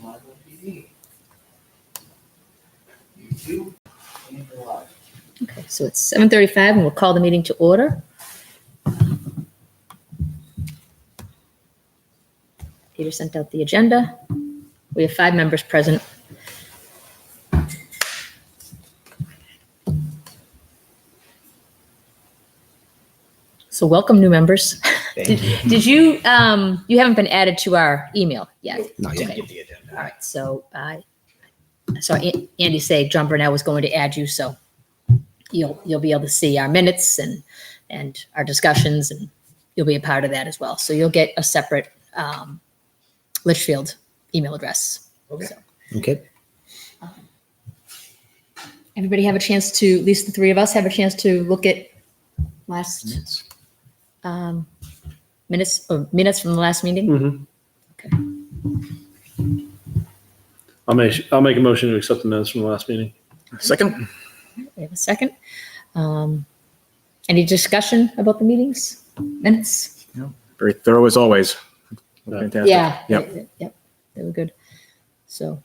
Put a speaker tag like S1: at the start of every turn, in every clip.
S1: live on TV. YouTube and live.
S2: Okay, so it's 7:35 and we'll call the meeting to order. Peter sent out the agenda. We have 5 members present. So welcome, new members. Did you, you haven't been added to our email yet?
S3: Not yet.
S2: Okay. All right, so I saw Andy say John Burnell was going to add you, so you'll be able to see our minutes and our discussions, and you'll be a part of that as well. So you'll get a separate Litchfield email address.
S1: Okay.
S2: So,
S3: Okay.
S2: everybody have a chance to, at least the 3 of us have a chance to look at last minutes from the last meeting.
S4: Mm-hmm.
S2: Okay.
S4: I'll make a motion to accept the minutes from the last meeting.
S3: Second.
S2: We have a second. Any discussion about the meetings, minutes?
S3: Very thorough as always.
S4: Yeah.
S3: Fantastic.
S2: Yeah.
S3: Yep.
S2: Yep. They were good. So,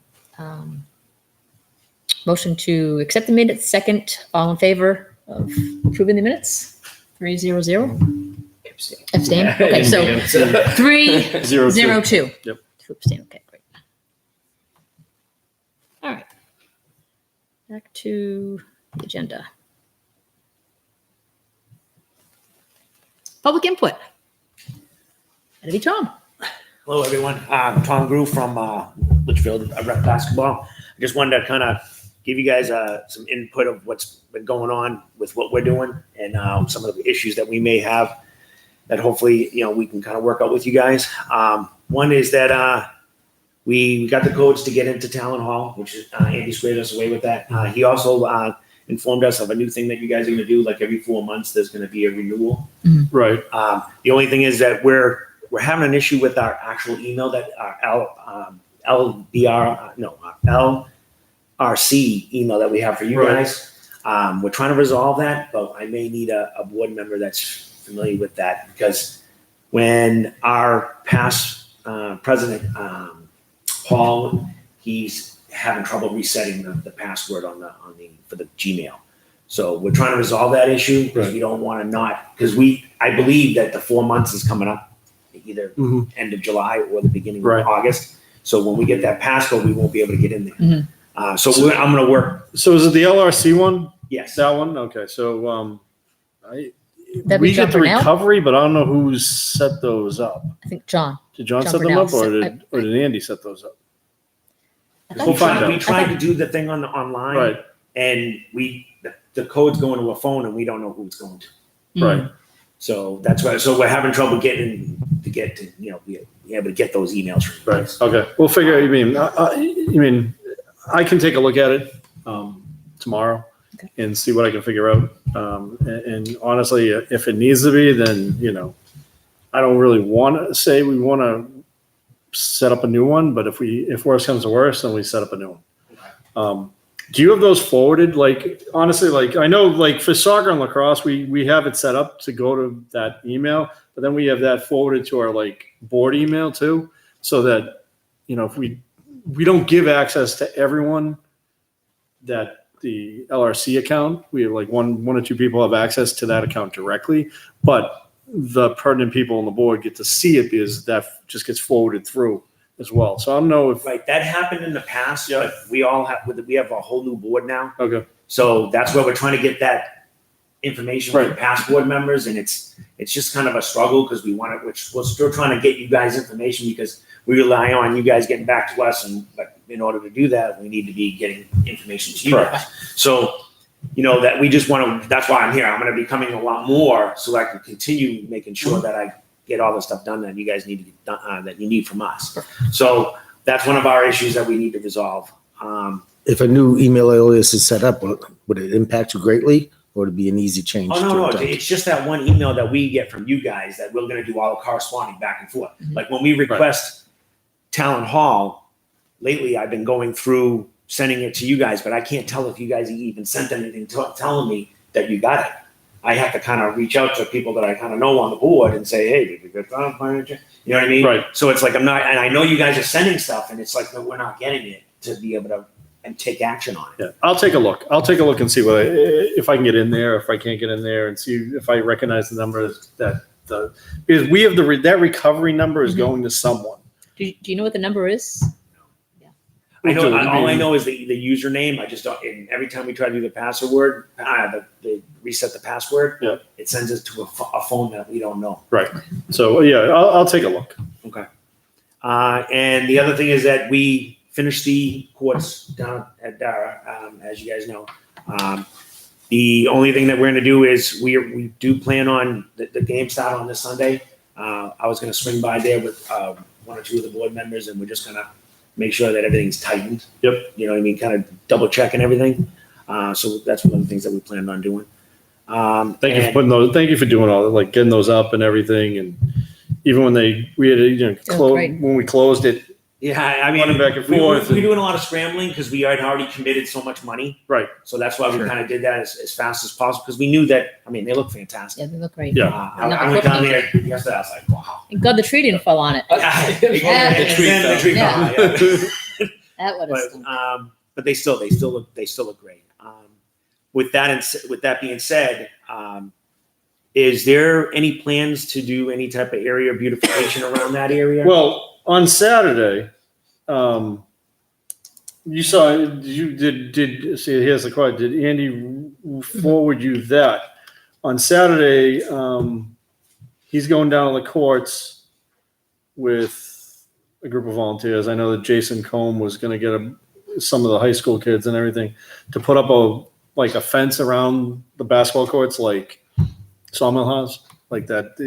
S2: motion to accept the minutes, second, all in favor of approving the minutes? 3-0-0. Abstain? Okay, so 3-0-2.
S4: Yep.
S2: 2 abstain, okay, great. All right. Back to the agenda. Public input. That'd be Tom.
S5: Hello, everyone. Tom Grew from Litchfield Rec Basketball. I just wanted to kind of give you guys some input of what's been going on with what we're doing and some of the issues that we may have that hopefully, we can kind of work out with you guys. One is that we got the codes to get into Talon Hall, which is Andy squared us away with that. He also informed us of a new thing that you guys are going to do. Like every 4 months, there's going to be a renewal.
S4: Right.
S5: The only thing is that we're having an issue with our actual email that our LRC email that we have for you guys. We're trying to resolve that, but I may need a board member that's familiar with that, because when our past president, Paul, he's having trouble resetting the password for the Gmail. So we're trying to resolve that issue because we don't want to because I believe that the 4 months is coming up either end of July or the beginning of August. So when we get that passcode, we won't be able to get in there. I'm going to work.
S4: So is it the LRC one?
S5: Yes.
S4: That one? Okay. So
S2: That'd
S4: we
S2: be
S4: get
S2: John
S4: the
S2: Burnell?
S4: recovery, but I don't know who's set those up.
S2: I think John.
S4: Did John
S2: John
S4: set them
S2: Burnell
S4: up, or
S2: set-
S4: did Andy set those up?
S2: I thought
S4: We'll
S2: he-
S4: find out.
S5: We tried to do the thing online,
S4: Right.
S5: and the code's going to a phone, and we don't know who it's going to.
S4: Right.
S5: So that's why. So we're having trouble getting be able to get those emails from you
S4: Right.
S5: guys.
S4: Okay. We'll figure. I can take a look at it tomorrow and see what I can figure out. And honestly, if it needs to be, then I don't really want to say we want to set up a new one. But if worse comes to worse, then we set up a new one. Do you have those forwarded? Like, honestly, I know, for soccer and lacrosse, we have it set up to go to that email, but then we have that forwarded to our board email too, so that if we don't give access to everyone that the LRC account, we have one or two people have access to that account directly, but the pertinent people on the board get to see it because that just gets forwarded through as well. So I don't know if
S5: That happened in the past, but we have a whole new board now.
S4: okay.
S5: So that's where we're trying to get that information for past board members, and it's just kind of a struggle because we're still trying to get you guys information because we rely on you guys getting back to us, but in order to do that, we need to be getting information to you guys. So that we just want to. That's why I'm here. I'm going to be coming a lot more so I can continue making sure that I get all the stuff done that you guys need to get done, that you need from us. So that's one of our issues that we need to resolve.
S3: If a new email alias is set up, would it impact you greatly, or would it be an easy change?
S5: Oh, no. It's just that one email that we get from you guys that we're going to do all the corresponding back and forth. Like when we request Talon Hall, lately I've been going through sending it to you guys, but I can't tell if you guys even sent anything telling me that you got it. I have to kind of reach out to people that I kind of know on the board and say, hey, did you get that? You know what I mean?
S4: Right.
S5: So it's like I'm not, and I know you guys are sending stuff, and it's like no, we're not getting it to be able to and take action on it.
S4: Yeah, I'll take a look. I'll take a look and see if I can get in there, if I can't get in there, and see if I recognize the numbers because we have that recovery number is going to someone.
S2: Do you know what the number is?
S5: I know. All I know is the username. I just don't. And every time we try to do the password, the reset the password.
S4: Yeah.
S5: It sends us to a phone that we don't know.
S4: Right. So yeah, I'll take a look.
S5: Okay. And the other thing is that we finished the courts down at Deira, as you guys know. The only thing that we're going to do is we do plan on the game start on this Sunday. I was going to swing by there with one or two of the board members, and we're just going to make sure that everything's tightened.
S4: Yep.
S5: You know what I mean? Kind of double checking everything. So that's one of the things that we planned on doing.
S4: Thank you for putting those. Thank you for doing all that, like getting those up and everything, and even when we had
S2: great.
S4: when we closed it.
S5: Yeah, I mean,
S4: running back and
S5: we're
S4: forth.
S5: doing a lot of scrambling because we had already committed so much money.
S4: Right.
S5: So that's why
S3: Sure.
S5: we kind of did that as fast as possible because we knew that. I mean, they look fantastic.
S2: Yeah, they look great.
S4: Yeah.
S5: I went down there yesterday. I was like, wow.
S2: Thank God the tree didn't fall on it.
S5: The tree
S2: Yeah.
S5: fell, yeah.
S2: That would have stunk.
S5: But they still look great. With that being said, is there any plans to do any type of area beautification around that area?
S4: Well, on Saturday, you saw did see here's the question. Did Andy forward you that? On Saturday, he's going down to the courts with a group of volunteers. I know that Jason Combe was going to get some of the high school kids and everything to put up a fence around the basketball courts, like Sawmill has, like that.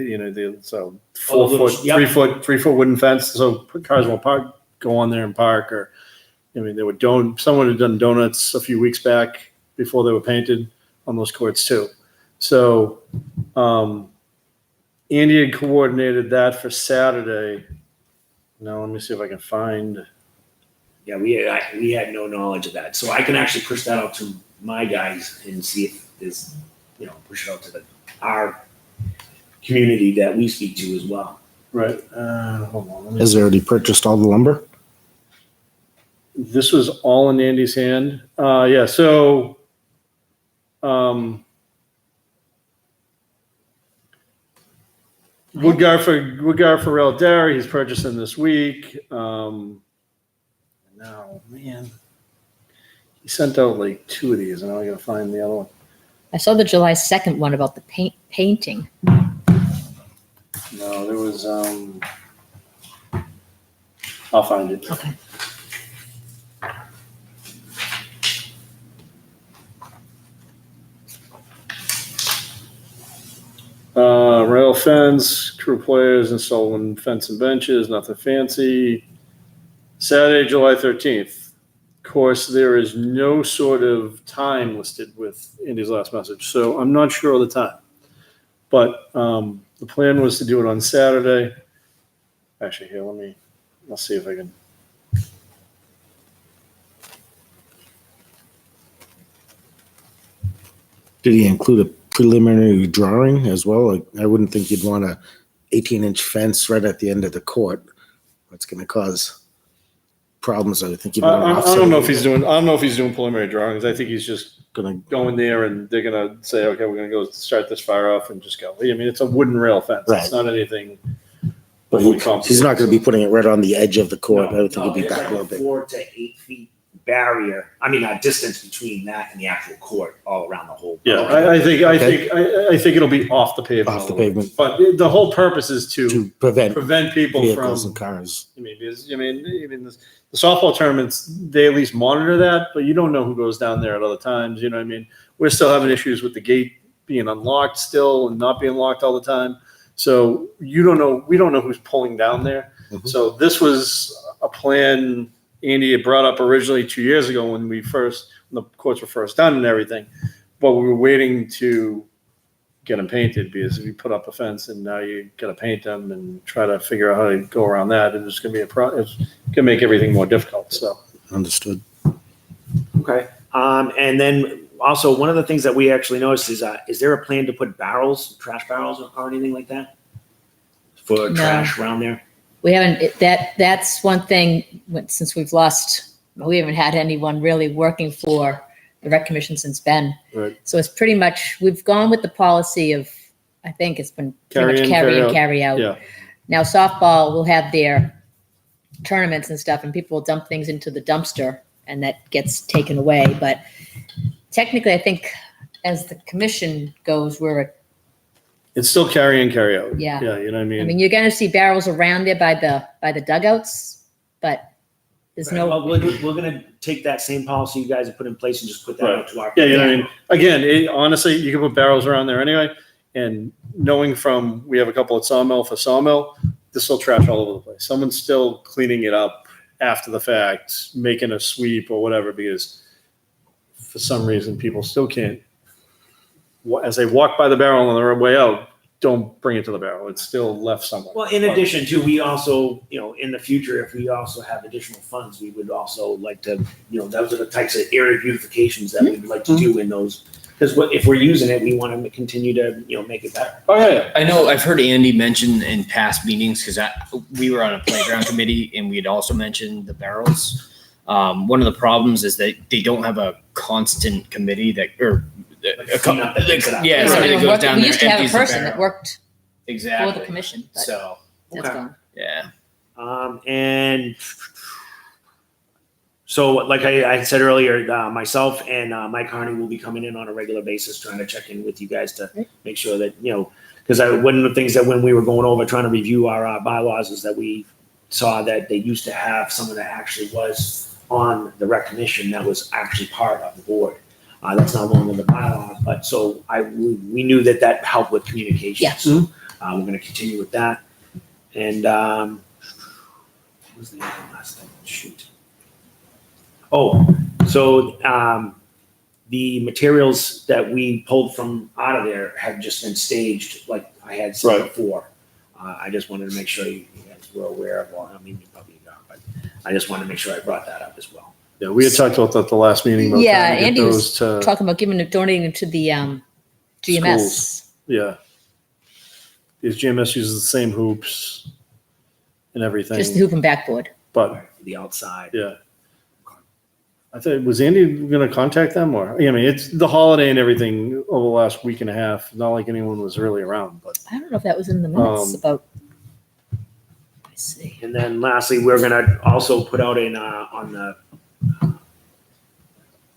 S4: So 4 foot,
S5: yep.
S4: 3 foot wooden fence, so cars won't go on there and park. Or I mean, someone had done donuts a few weeks back before they were painted on those courts too. So Andy had coordinated that for Saturday. Now let me see if I can find.
S5: Yeah, we had no knowledge of that, so I can actually push that out to my guys and see if there's, push it out to our community that we speak to as well.
S4: Right. Hold on.
S3: Has they already purchased all the lumber?
S4: This was all in Andy's hand. Yeah. So, Woodgar for Real Dairy, he's purchasing this week. Now, man, he sent out like 2 of these, and now I gotta find the other one.
S2: I saw the July 2nd one about the painting.
S4: No, there was. I'll find it.
S2: Okay.
S4: Rail fence, crew players installing fence and benches, nothing fancy. Saturday, July 13th. Of course, there is no sort of time listed with Andy's last message, so I'm not sure of the time. But the plan was to do it on Saturday. Actually, here, I'll see if I can.
S3: Did he include a preliminary drawing as well? Like, I wouldn't think you'd want a 18-inch fence right at the end of the court. That's going to cause problems. I think you'd want to
S4: I
S3: offset
S4: don't know
S3: it.
S4: if he's doing preliminary drawings. I think he's just
S3: Gonna
S4: go in there and they're gonna say, okay, we're gonna go start this fire off and just go. I mean, it's a wooden rail fence.
S3: Right.
S4: It's not anything.
S3: But he's not going to be putting it right on the edge of the court.
S5: No,
S3: I would think
S5: no,
S3: it'd be
S5: it's
S3: back a
S5: like
S3: little bit.
S5: 4 to 8 feet barrier. I mean, a distance between that and the actual court, all around the whole.
S4: Yeah,
S3: Okay.
S4: I think it'll be off the pavement.
S3: Off the
S4: a little
S3: pavement.
S4: bit. But the whole purpose is
S3: To prevent
S4: prevent people
S3: vehicles
S4: from.
S3: and cars.
S4: I mean, the softball tournaments, they at least monitor that, but you don't know who goes down there at other times. You know what I mean? We're still having issues with the gate being unlocked still and not being locked all the time. So we don't know who's pulling down there.
S3: Mhm.
S4: So this was a plan Andy had brought up originally 2 years ago when the courts were first done and everything. But we were waiting to get them painted because if you put up a fence and now you got to paint them and try to figure out how to go around that, it's going to be it's going to make everything more difficult. So
S3: Understood.
S5: Okay. And then also, one of the things that we actually noticed is there a plan to put trash barrels or anything like that? For
S2: No.
S5: trash around there?
S2: We haven't, that's one thing, since we haven't had anyone really working for the rec commission since Ben.
S4: Right.
S2: So it's pretty much, we've gone with the policy of, I think it's been pretty
S4: Carry
S2: much
S4: in,
S2: carry
S4: carry
S2: in,
S4: out.
S2: carry out.
S4: Yeah.
S2: Now softball will have their tournaments and stuff, and people will dump things into the dumpster, and that gets taken away. But technically, I think as the commission goes,
S4: It's still carry in, carry out.
S2: Yeah.
S4: Yeah, you know what I mean?
S2: I mean, you're gonna see barrels around there by the dugouts, but there's no.
S5: Well, we're gonna take that same policy you guys have put in place and just put that
S4: Right.
S5: out to our.
S4: Yeah, you know what I mean? Again, honestly, you can put barrels around there anyway. And knowing from, we have a couple at Sawmill for Sawmill, there's still trash all over the place. Someone's still cleaning it up after the fact, making a sweep or whatever, because for some reason, people still can't, as they walk by the barrel on their way out, don't bring it to the barrel. It's still left somewhere.
S5: Well, in addition to, we also, in the future, if we also have additional funds, we would also like to, those are the types of area beautifications that we'd like to do in those. Because if we're using it, we want to continue to, make it better.
S4: Oh, yeah.
S6: I know I've heard Andy mention in past meetings, because we were on a playground committee and we had also mentioned the barrels. One of the problems is that they don't have a constant committee
S5: Cleanup that picks it up.
S6: yeah,
S2: Yeah,
S6: somebody that goes down
S2: we
S6: there,
S2: used to have a
S6: empties the
S2: person that
S6: barrel.
S2: worked for
S6: Exactly.
S2: the commission, but
S6: So,
S2: that's
S5: Okay.
S2: gone.
S6: yeah.
S5: And so, like I said earlier, myself and Mike Harney will be coming in on a regular basis, trying to check in with you guys to make sure that, because one of the things that when we were going over trying to review our bylaws is that we saw that they used to have someone that actually was on the rec commission that was actually part of the board. That's not one of the bylaws, but so we knew that helped with communication.
S2: Yeah.
S5: So we're going to continue with that. And what was the other last thing? Shoot. Oh, so the materials that we pulled from out of there have just been staged, like I had said
S4: Right.
S5: before. I just wanted to make sure you guys were aware of. Well, I mean, you probably know, but I just wanted to make sure I brought that up as well.
S4: Yeah, we had talked about that the last meeting. About
S2: Yeah,
S4: trying to get
S2: Andy was
S4: those to
S2: talking about donating them to the GMS.
S4: Schools. Yeah. Because GMS uses the same hoops and everything.
S2: Just the hoop and backboard.
S4: But
S5: The outside.
S4: yeah. I thought, was Andy going to contact them or, I mean, it's the holiday and everything over the last week and a half. Not like anyone was really around, but
S2: I don't know if that was in the minutes about. Let's see.
S5: And then lastly, we're gonna also put out on the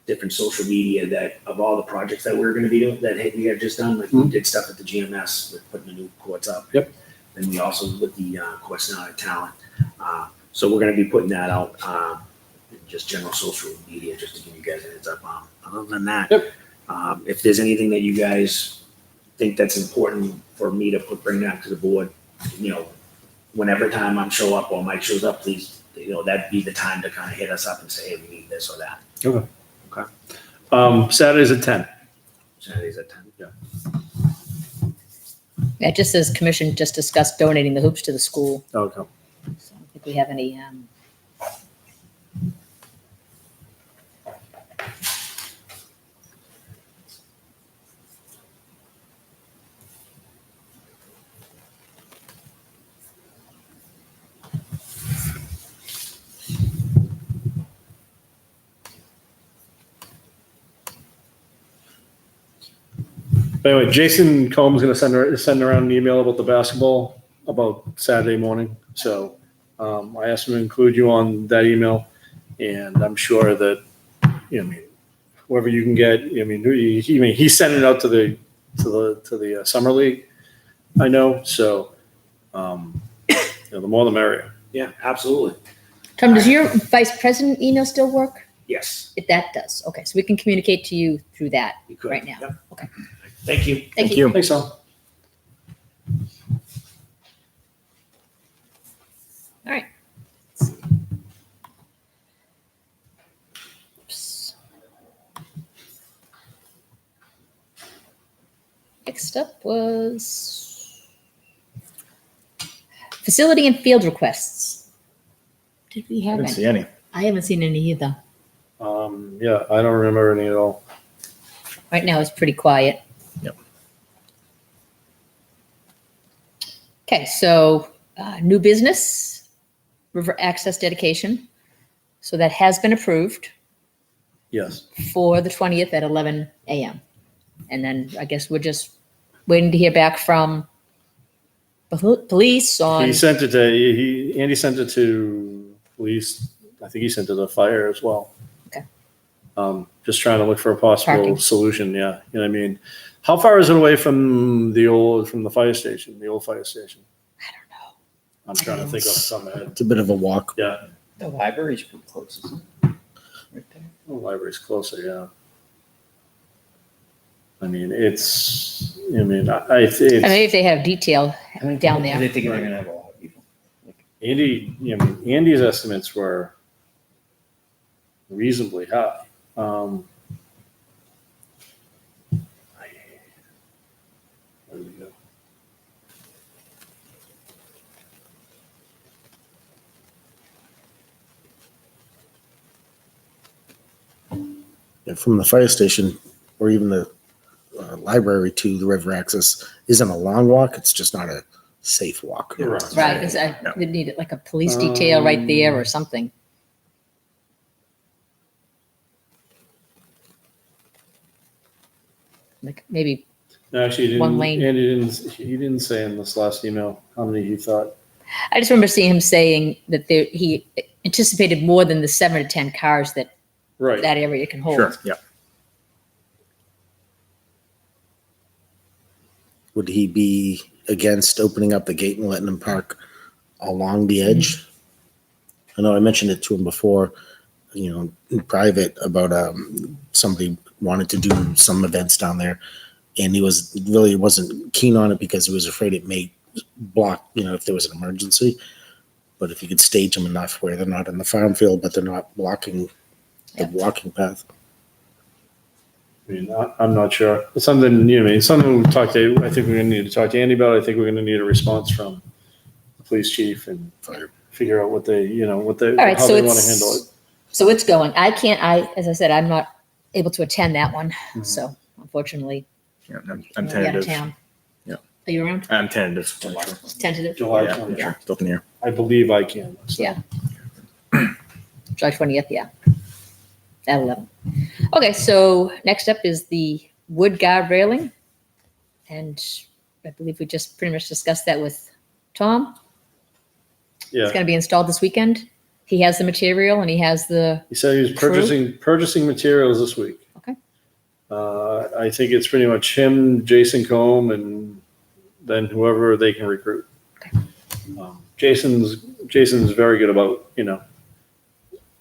S5: different social media that of all the projects that we're gonna be doing that we have just done. Like we did stuff at the GMS with putting the new courts up.
S4: Yep.
S5: And we also with the courts now at Talent. So we're gonna be putting that out in just general social media just to give you guys a heads up. Other than that,
S4: Yep.
S5: if there's anything that you guys think that's important for me to bring that to the board, whenever time I show up or Mike shows up, please, that'd be the time to kind of hit us up and say, hey, we need this or that.
S4: Saturdays at 10.
S5: Saturdays at 10.
S4: Yeah.
S2: Yeah, it just says commission just discussed donating the hoops to the school.
S4: Okay.
S2: So I don't think we have any.
S4: But anyway, Jason Combs going to send around an email about the basketball about Saturday morning. So I asked him to include you on that email, and I'm sure that whoever you can get. He's sending it out to the summer league. I know. So the more the merrier.
S5: Yeah, absolutely.
S2: Tom, does your vice president email still work?
S5: Yes,
S2: If that does, okay, so we can communicate to you through that
S5: you could.
S2: right now.
S5: Yep.
S2: Okay.
S5: Thank you.
S2: Thank you.
S4: Thanks, Al.
S2: All right. Oops. Next up was facility and field requests. Did we
S6: I
S2: have
S6: didn't
S2: any?
S6: see any.
S2: I haven't seen any either.
S4: Yeah, I don't remember any at all.
S2: Right now, it's pretty quiet.
S7: Yep.
S2: Okay, so new business, river access dedication. So that has been approved
S4: Yes.
S2: for the 20th at 11 a.m. And then I guess we're just waiting to hear back from police on.
S4: He sent it to, Andy sent it to police. I think he sent it to fire as well.
S2: Okay.
S4: Just trying to look for a possible
S2: Parking.
S4: solution. Yeah. You know what I mean? How far is it away from the fire station, the old fire station?
S2: I don't know.
S4: I'm trying to think off the top of my head.
S3: It's a bit of a walk.
S4: Yeah.
S6: The library's pretty close, isn't it? Right there.
S4: The library's closer. Yeah. I mean, it's, I mean, it's,
S2: I mean, if they have detail down
S6: I
S2: there.
S6: think they're gonna have a lot of people.
S4: Andy, you know, Andy's estimates were reasonably high. Where did we go?
S3: And from the fire station or even the library to the river access isn't a long walk. It's just not a safe walk.
S4: Right.
S2: Right, 'cause I would need like a police detail right there or something. Like maybe,
S4: Actually, he
S2: One
S4: didn't,
S2: lane.
S4: Andy he didn't say in this last email how many he thought.
S2: I just remember seeing him saying that he anticipated more than the 7 to 10 cars that
S4: Right.
S2: that area can hold.
S7: Sure. Yeah.
S3: Would he be against opening up the gate and letting them park along the edge? I know I mentioned it to him before, you know, in private about somebody wanted to do some events down there, and he wasn't keen on it because he was afraid it may block, you know, if there was an emergency. But if you could stage them enough where they're not in the farm field, but they're not blocking the
S2: Yeah.
S3: walking path.
S4: I mean, I'm not sure. It's something, you know, I mean, something we talked to, I think we're going to need to talk to Andy about. I think we're going to need a response from the police chief and figure out what they, you know,
S2: right,
S4: how
S2: so
S4: they want to
S2: it's-
S4: handle it.
S2: So it's going. As I said, I'm not able to attend that one.
S4: Mhm.
S2: So unfortunately,
S7: Yeah. I'm
S2: I'll be out of
S7: tentative.
S2: town.
S7: Yeah.
S2: Are you around?
S7: I'm tentative.
S2: Tentative?
S4: July
S7: Yeah,
S4: 20th.
S7: yeah. Still in here.
S4: I believe I can. So.
S2: Yeah. July 20th, yeah. At 11. Okay, so next up is the wood guard railing. And I believe we just pretty much discussed that with Tom.
S4: Yeah.
S2: It's going to be installed this weekend. He has the material and he has the,
S4: He said he was purchasing materials this week.
S2: Okay.
S4: I think it's pretty much him, Jason Combe, and then whoever they can recruit.
S2: Okay.
S4: Jason's very good about, you know,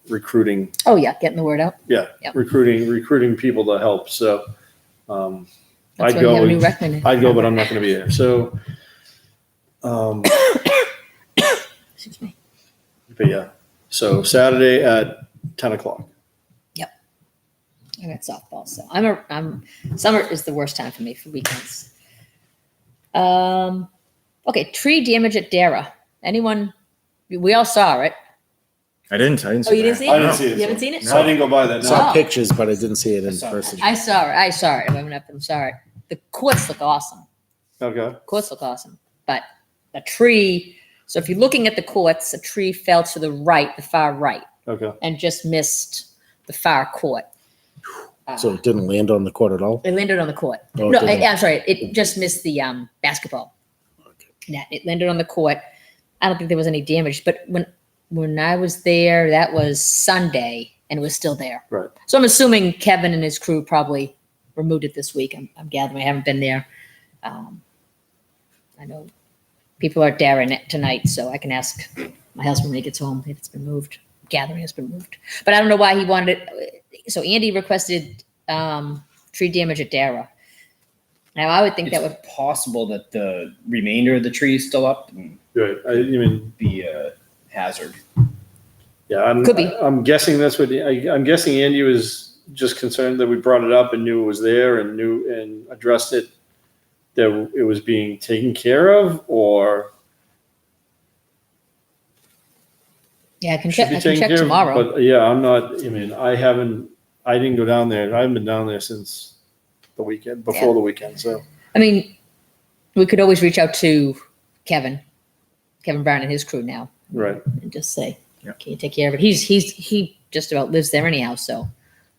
S4: recruiting.
S2: oh yeah, getting the word out.
S4: Yeah,
S2: Yep.
S4: recruiting people to help. So
S2: That's
S4: I'd
S2: why we
S4: go.
S2: have a new recommendation.
S4: I'd go, but I'm not going to be there. So,
S2: Excuse me.
S4: but yeah. So Saturday at 10 o'clock.
S2: I got softball, so summer is the worst time for me for weekends. Okay, tree damage at Deira. Anyone? We all saw it.
S7: I didn't see
S2: Oh, you
S7: that.
S2: didn't see it?
S4: I didn't see it.
S2: You haven't seen it?
S4: So I didn't go by that.
S3: I saw
S2: Oh.
S3: pictures, but I didn't see it in
S6: I saw
S3: person.
S2: I saw it. I went up and saw it. The courts look awesome.
S4: Okay.
S2: Courts look awesome, but a tree. So if you're looking at the courts, a tree fell to the right, the far right,
S4: Okay.
S2: and just missed the far court.
S3: So it didn't land on the court at all?
S2: It landed on the court.
S3: Oh, it
S2: No,
S3: didn't.
S2: I'm sorry. It just missed the basketball net. It landed on the court. I don't think there was any damage. But when I was there, that was Sunday, and it was still there.
S4: Right.
S2: So I'm assuming Kevin and his crew probably removed it this week. I'm gathering. I haven't been there. I know people are daring it tonight, so I can ask my husband when he gets home if it's been moved. Gathering has been moved. But I don't know why he wanted it. So Andy requested tree damage at Deira. Now I would think
S6: It's
S2: that would
S6: possible that the remainder of the tree is still up and
S4: Right. I mean,
S6: be a hazard.
S4: yeah.
S2: Could be.
S4: I'm guessing that's what. I'm guessing Andy was just concerned that we brought it up and knew it was there and knew and addressed it, that it was being taken care of, or
S2: yeah, I can
S4: should
S2: check.
S4: be
S2: I can
S4: taken
S2: check
S4: care
S2: tomorrow.
S4: of. But yeah, I'm not. I mean, I didn't go down there. I haven't been down there since the weekend, before the weekend, so.
S2: I mean, we could always reach out to Kevin Brown and his crew now.
S4: Right.
S2: And just say,
S6: Yep.
S2: can you take care of it? He just about lives there anyhow, so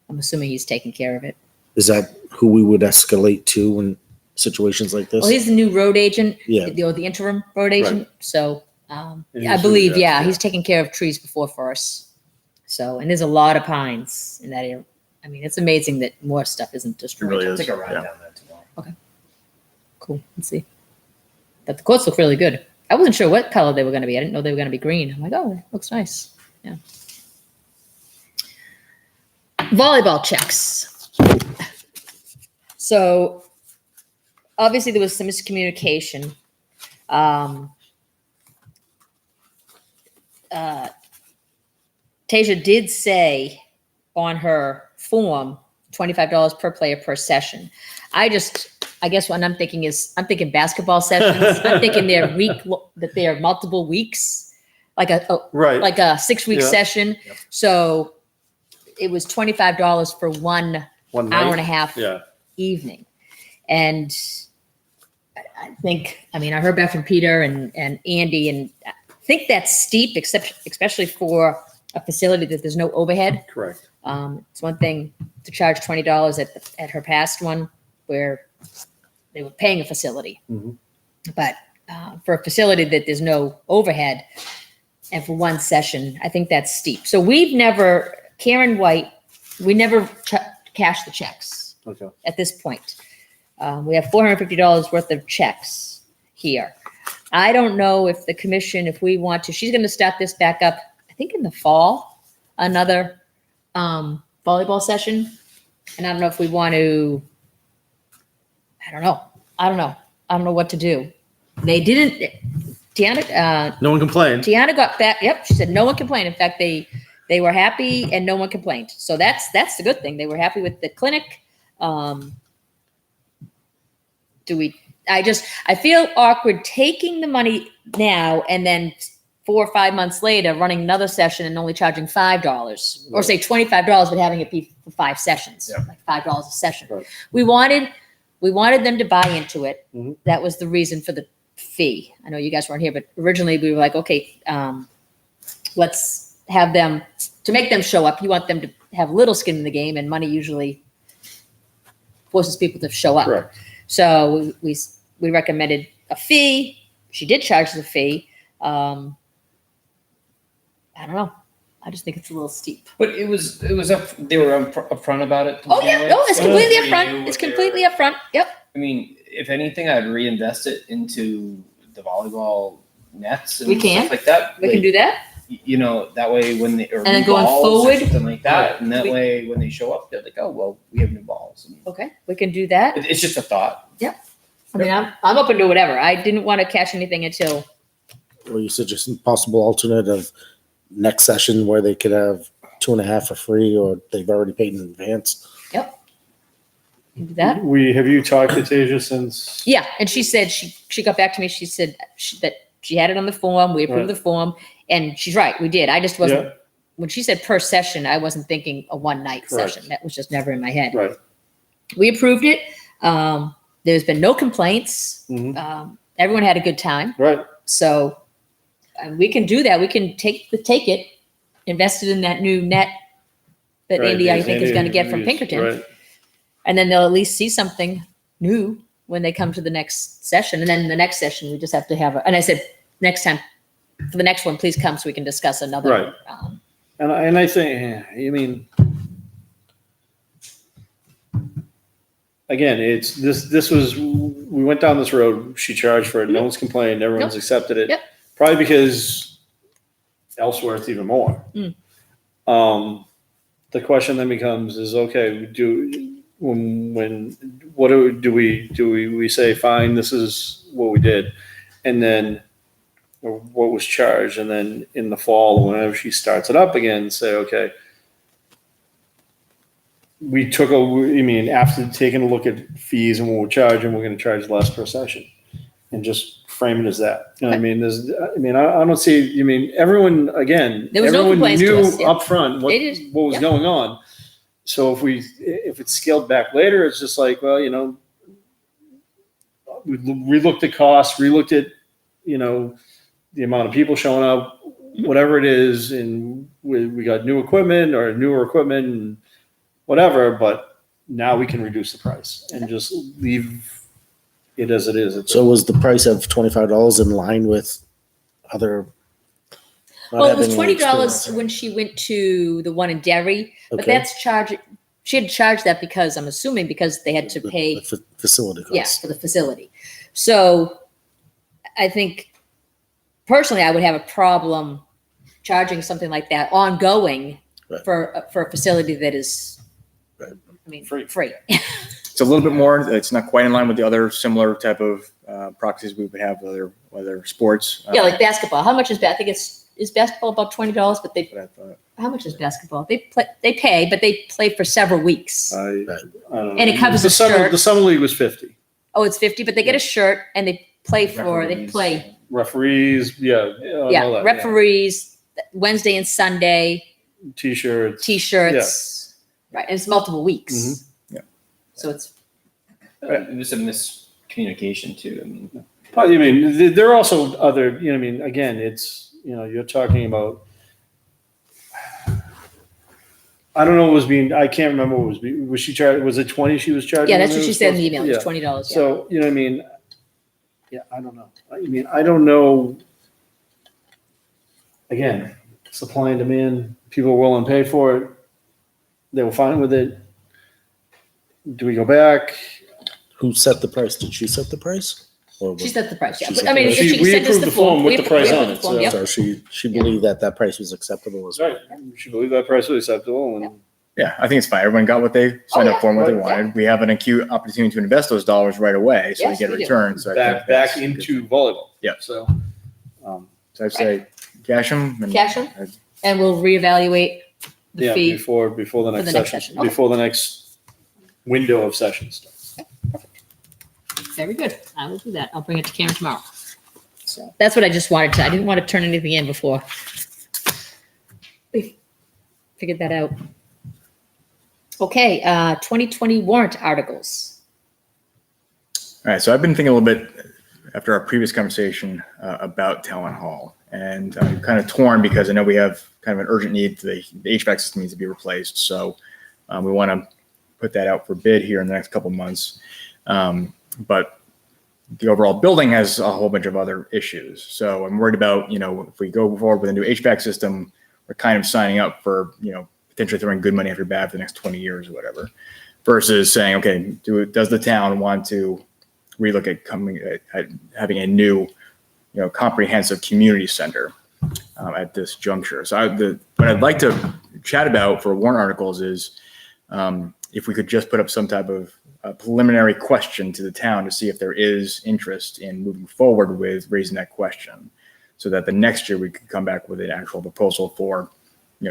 S2: I'm assuming he's taking care of it.
S3: Is that who we would escalate to in situations like this?
S2: Well, he's the new road agent,
S3: Yeah.
S2: the interim road agent. So
S4: And
S2: I
S4: he's
S2: believe,
S4: doing that,
S2: yeah, he's taking care of trees before for us. So, and there's a lot of pines in that area. I mean, it's amazing that more stuff isn't destroyed.
S3: really
S6: I'll
S3: is.
S6: take a ride
S3: Yeah.
S6: down there tomorrow.
S2: Cool. Let's see. But the courts look really good. I wasn't sure what color they were going to be. I didn't know they were going to be green. I'm like, oh, it looks nice. Yeah. Volleyball checks. So obviously there was some miscommunication. Tasia did say on her form, $25 per player per session. I guess what I'm thinking basketball sessions. I'm thinking they're multiple weeks, like a
S4: Right.
S2: like a 6-week
S4: Yeah.
S2: session.
S6: Yep.
S2: So it was $25 for 1
S4: One
S2: hour and
S4: night.
S2: a half
S4: Yeah.
S2: evening. And I think, I mean, I heard back from Peter and Andy, and I think that's steep, especially for a facility that there's no overhead.
S4: Correct.
S2: It's one thing to charge $20 at her past one where they were paying a facility.
S4: Mhm.
S2: But for a facility that there's no overhead and for one session, I think that's steep. So Karen White, we never cashed the checks
S4: Okay.
S2: at this point. We have $450 worth of checks here. I don't know if the commission, if we want to, she's going to start this back up, I think in the fall, another volleyball session. And I don't know if we want to, I don't know what to do. They didn't,
S4: No one complained.
S2: Tiana got back. Yep. She said no one complained. In fact, they were happy and no one complained. So that's the good thing. They were happy with the clinic. I feel awkward taking the money now and then 4 or 5 months later running another session and only charging $5 or say $25, but having it be for 5 sessions,
S6: Yeah.
S2: like $5 a session.
S4: Right.
S2: We wanted them to buy into it.
S4: Mhm.
S2: That was the reason for the fee. I know you guys weren't here, but originally we were like, okay, let's have them, to make them show up. You want them to have little skin in the game, and money usually forces people to show up.
S4: Correct.
S2: So we recommended a fee. She did charge the fee. I don't know. I just think it's a little steep.
S6: But it was they were upfront about it. to
S2: Oh
S6: begin
S2: yeah,
S6: with,
S2: no, it's
S6: so
S2: completely
S6: they knew
S2: upfront.
S6: what
S2: It's
S6: they were-
S2: completely upfront. Yep.
S6: I mean, if anything, I'd reinvest it into the volleyball nets and
S2: We can.
S6: stuff like that.
S2: We can do that.
S6: You know, that way when they
S2: then going forward-
S6: or something like that, and that
S2: We-
S6: way when they show up, they're like, oh well, we have new balls. And
S2: Okay, we can do that.
S6: it's just a thought.
S2: I mean, I'm open to whatever. I didn't want to catch anything until
S3: Or you suggest a possible alternate of next session where they could have 2.5 for free, or they've already paid in advance.
S2: we can do that.
S4: Have you talked to Tasia since?
S2: Yeah, and she said she got back to me. She said that she had it on the form. We approved
S4: Right.
S2: the form, and she's right. We did. I just wasn't.
S4: Yeah.
S2: When she said per session, I wasn't thinking a one night
S4: Correct.
S2: session. That was just never in my head.
S4: Right.
S2: We approved it. There's been no complaints.
S4: Mhm.
S2: Everyone had a good time.
S4: Right.
S2: So we can do that. We can take it, invest it in that new net that
S4: Right.
S2: Andy, I think, is going to get from
S4: Andy-
S2: Pinkerton.
S4: Right.
S2: And then they'll at least see something new when they come to the next session. And then the next session, we just have to have, and I said, next time, for the next one, please come so we can discuss another.
S4: Right. And I think, I mean, again, it's this was, we went down this road, she charged for it, no one's complained, everyone's
S2: Nope.
S4: accepted it.
S2: Yep.
S4: Probably because elsewhere it's even more. The question then becomes is, okay, what do we say, fine, this is what we did, and then or what was charged, and then in the fall, whenever she starts it up again, say, okay, after taking a look at fees and what we're charging, we're going to charge less per session, and just frame it as that. You know what I mean, I don't see. Everyone again.
S2: There was no
S4: everyone
S2: complaints
S4: knew
S2: to us, yeah.
S4: up front what
S2: It is,
S4: was
S2: yeah.
S4: going on. So if it's scaled back later, it's just like, well, we relooked at costs, relooked at, the amount of people showing up, whatever it is, and we got new equipment or newer equipment and whatever, but now we can reduce the price and just leave it as it is.
S3: So was the price of $25 in line with other? not
S2: Well, it was
S3: having any
S2: $20
S3: experience?
S2: when she went to the one in Derry, but
S3: Okay.
S2: that's charged. She had charged that because I'm assuming because they had to pay.
S3: The facility costs.
S2: Yeah, for the facility. So I think personally, I would have a problem charging something like that ongoing
S3: Right.
S2: for a facility that is,
S3: Right.
S2: I mean,
S4: Free.
S2: free.
S6: It's a little bit more. It's not quite in line with the other similar type of proxies we would have with other sports.
S2: Yeah, like basketball. How much I think is basketball about $20, but
S6: But I thought,
S2: how much is basketball? They pay, but they play for several weeks.
S4: I don't know.
S2: And it covers
S4: the
S2: the
S4: summer.
S2: shirt.
S4: The summer league was 50.
S2: Oh, it's 50, but they get a shirt and they play
S4: Referees, all that,
S2: referees Wednesday and Sunday,
S4: T-shirts,
S2: t-shirts. Right. And it's multiple weeks.
S4: Mhm.
S6: Yeah.
S2: So it's
S6: it was a miscommunication too. I mean,
S4: But, I mean, there are also other. Again, it's you're talking about. I don't know what was being. I can't remember what was she charged? Was it 20? She was charging.
S2: yeah, that's
S4: when
S2: what
S4: it
S2: she
S4: was
S2: said in the
S4: supposed-
S2: email. It
S4: Yeah.
S2: was $20. Yeah.
S4: So yeah, I don't know. I don't know. Again, supply and demand. People are willing to pay for it. They were fine with it. Do we go back?
S3: Who set the price? Did she set the price? Or
S2: She set the price. Yeah.
S3: She
S2: But,
S3: set
S2: I mean,
S3: the
S2: if
S3: price.
S2: she
S4: We
S2: sent us
S4: approved
S2: the
S4: the form
S2: form
S4: with the price
S2: we
S4: on
S2: approved
S4: it,
S2: the form,
S4: so-
S2: yep.
S3: So she believed that price was acceptable as well.
S4: Right. You should believe that price was acceptable. And
S6: yeah, I think it's fine. Everyone got what they signed up for and what they
S4: Right.
S6: wanted. We have an acute opportunity to invest those dollars right away, so
S2: Yes,
S6: we get a
S2: we do.
S6: return. So I think
S4: back
S6: that's
S4: into volleyball.
S6: Yeah.
S4: So.
S6: So I'd say cash them.
S2: Cash 'em? And we'll reevaluate the
S4: Yeah,
S2: fee.
S4: before the next
S2: the next
S4: session,
S2: session. Okay.
S4: before the next window of sessions starts.
S2: Very good. I will do that. I'll bring it to Karen tomorrow. So that's what I just wanted to. I didn't want to turn anything in before we figured that out. Okay, 2020 warrant articles.
S6: All right, so I've been thinking a little bit after our previous conversation about Town Hall, and I'm kind of torn because I know we have kind of an urgent need. The HVAC system needs to be replaced, so we want to put that out for bid here in the next couple months. But the overall building has a whole bunch of other issues, so I'm worried about if we go forward with a new HVAC system, we're kind of signing up for potentially throwing good money after bad for the next 20 years or whatever, versus saying, okay, does the town want to relook at having a new, comprehensive community center at this juncture? So what I'd like to chat about for warrant articles is if we could just put up some type of preliminary question to the town to see if there is interest in moving forward with raising that question, so that the next year we could come back with an actual proposal for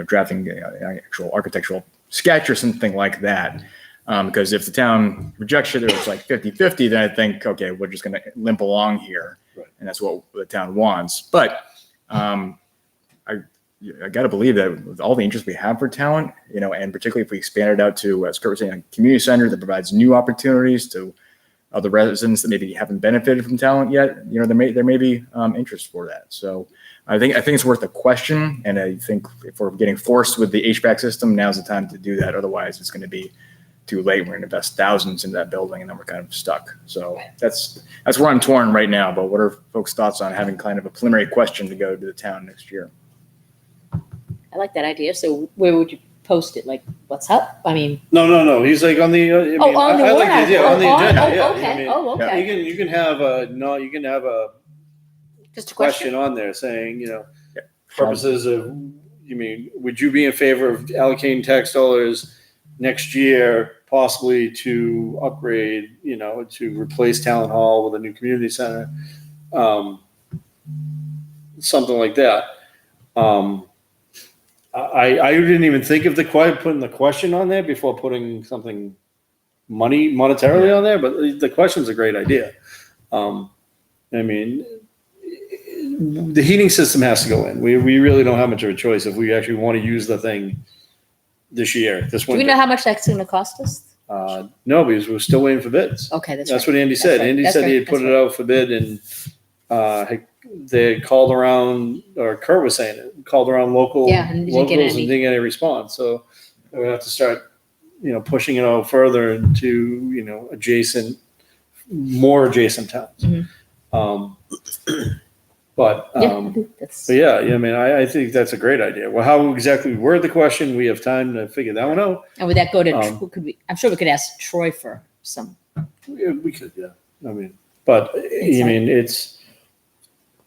S6: drafting an actual architectural sketch or something like that. Because if the town rejects it, or it's like 50-50, then I think, okay, we're just going to limp along here.
S4: Right.
S6: And that's what the town wants. But I got to believe that with all the interest we have for talent, and particularly if we expand it out to, as Kurt was saying, a community center that provides new opportunities to other residents that maybe haven't benefited from talent yet, there may be interest for that. So I think it's worth a question. And I think if we're getting forced with the HVAC system, now's the time to do that. Otherwise, it's going to be too late. We're going to invest thousands in that building, and then we're kind of stuck. So that's where I'm torn right now. But what are folks' thoughts on having kind of a preliminary question to go to the town next year?
S2: I like that idea. So where would you post it? Like, what's up? I mean,
S4: No. He's like on the.
S2: on the
S4: I like
S2: warrant
S4: the idea on the
S2: article.
S4: agenda. Yeah.
S2: Okay. Okay.
S4: You can have a
S2: Just a
S4: question on there saying, purposes of, would you be in favor of allocating tax dollars next year, possibly to upgrade, to replace Town Hall with a new community center, something like that. I didn't even think of putting the question on there before putting something monetarily on there, but the question's a great idea. The heating system has to go in. We really don't have much of a choice if we actually want to use the thing this year, this
S2: Do we
S4: winter.
S2: know how much that's gonna cost us?
S4: No, because we're still waiting for bids.
S2: Okay, that's
S4: That's
S2: right.
S4: what Andy said.
S2: right.
S4: Andy
S2: That's
S4: said he
S2: right.
S4: had put
S2: That's
S4: it out for bid and they called around, or Kurt was saying it, called around local
S2: Yeah, and didn't get
S4: locals
S2: any.
S4: and didn't get any response. So we're gonna have to start, pushing it out further into, more adjacent towns.
S2: Mhm.
S4: Um, but
S2: That's,
S4: but yeah, I mean, I think that's a great idea. Well, how exactly we word the question, we have time to figure that one out.
S2: and would that go to,
S4: Um,
S2: could we, I'm sure we could ask Troy for some.
S4: We could, yeah. I mean, but I mean, it's,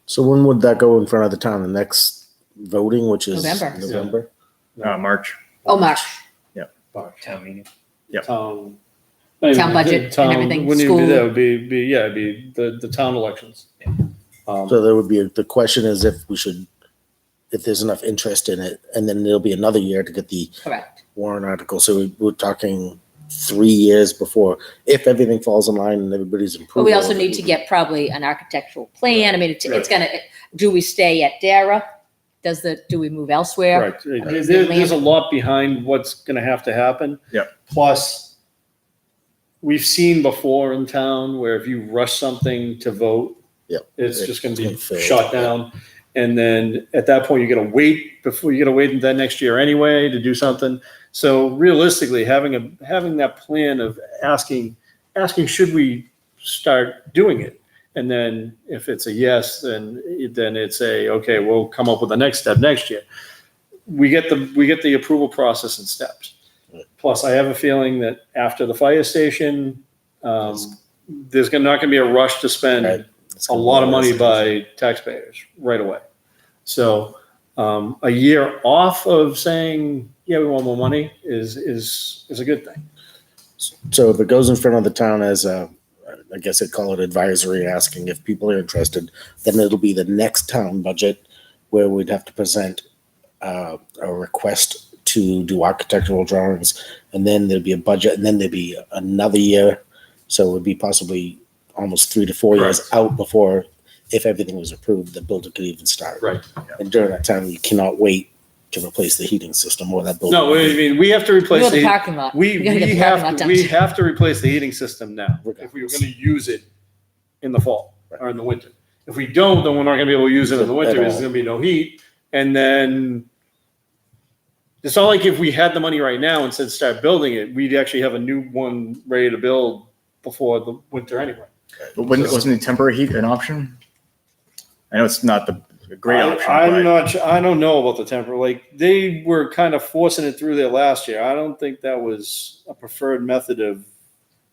S3: So when would that go in front of the town? The next voting, which is
S2: November.
S3: November?
S6: March.
S2: Oh, March.
S1: Town meeting.
S4: town.
S2: Town budget and everything,
S4: Wouldn't even be
S2: school.
S4: that, it'd be the town elections.
S3: So there would be, the question is if there's enough interest in it, and then there'll be another year to get the
S2: Correct.
S3: warrant article. So we're talking 3 years before, if everything falls in line and everybody's improved.
S2: But we also need to get probably an architectural plan. I mean, it's gonna, do we stay at deira? Do we move elsewhere?
S4: Correct.
S2: Is
S4: There's
S2: there
S4: a lot behind what's gonna have to happen.
S6: Yep.
S4: Plus, we've seen before in town where if you rush something to vote,
S3: Yep.
S4: it's just gonna be
S3: It's gonna fail.
S4: shot down. And then at that point, you gotta wait until next year anyway to do something. So realistically, having that plan of asking, should we start doing it? And then if it's a yes, then it's okay, we'll come up with the next step next year. We get the approval process in steps.
S3: Right.
S4: Plus, I have a feeling that after the fire station, there's not gonna be a rush to spend
S3: Right. It's
S4: a
S3: gonna
S4: lot
S3: be
S4: of money
S3: nice.
S4: by taxpayers right away. So a year off of saying, yeah, we want more money is a good thing.
S3: So if it goes in front of the town as I guess I'd call it advisory, asking if people are interested, then it'll be the next town budget where we'd have to present a request to do architectural drawings, and then there'd be a budget, and then there'd be another year. So it would be possibly almost 3 to 4 years out before, if everything was approved, the builder could even start.
S4: Right.
S3: And during that time, you cannot wait to replace the heating system or that building.
S4: No, I mean, we have to
S2: We
S4: replace
S2: go to the
S4: the,
S2: parking lot.
S4: we
S2: gotta get the parking lot done.
S4: have to replace the heating system now if we were
S3: Regardless.
S4: gonna use it in the fall or in the winter. If we don't, then we're not gonna be able to use it in the winter,
S3: At
S4: there's
S3: all.
S4: gonna be no heat. And then it's not like if we had the money right now and said start building it, we'd actually have a new one ready to build before the winter anyway.
S6: But wasn't the temporary heat an option? I know it's not the great option.
S4: I don't know about the temper. Like they were kind of forcing it through there last year. I don't think that was a preferred method of.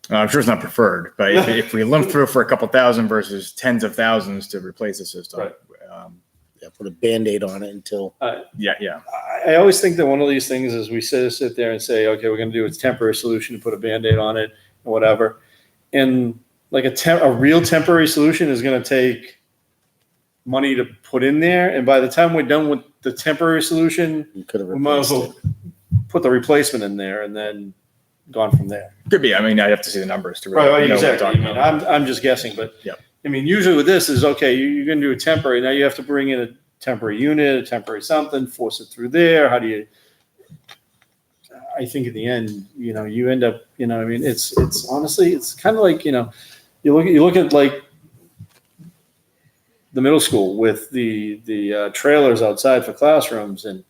S6: I'm sure it's not preferred, but if we limp through for a couple thousand versus tens of thousands to replace the system,
S4: Right.
S3: Yeah, put a Band-Aid on it until.
S6: yeah.
S4: I always think that one of these things is we sit there and say, okay, we're going to do a temporary solution to put a Band-Aid on it or whatever. And like a real temporary solution is going to take money to put in there. And by the time we're done with the temporary solution,
S3: You could have
S4: we might as
S3: replaced
S4: well
S3: it.
S4: put the replacement in there and then gone from there.
S6: Could be. I mean, I'd have to see the numbers to really know what we're
S4: Exactly.
S6: talking
S4: I mean,
S6: about.
S4: I'm just guessing, but
S6: Yep.
S4: I mean, usually with this is okay, you're going to do a temporary. Now you have to bring in a temporary unit, a temporary something, force it through there. How do you? I think in the end, you end up, I mean, it's honestly, it's kind of like, you look at like the middle school with the trailers outside for classrooms, and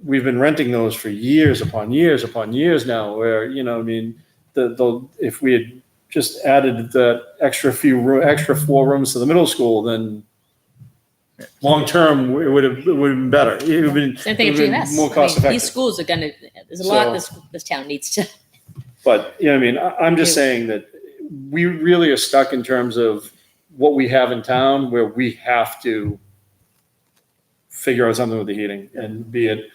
S4: we've been renting those for years upon years upon years now. Where I mean, if we had just added the extra 4 rooms to the middle school, then long term it would have been better. It would have been,
S2: Same thing at
S4: it would have
S2: GMS.
S4: been more
S2: I
S4: cost
S2: mean, these
S4: effective.
S2: schools are gonna, there's a lot
S4: So-
S2: this town needs to.
S4: But I mean, I'm just saying that we really are stuck in terms of what we have in town, where we have to figure out something with the heating, and be it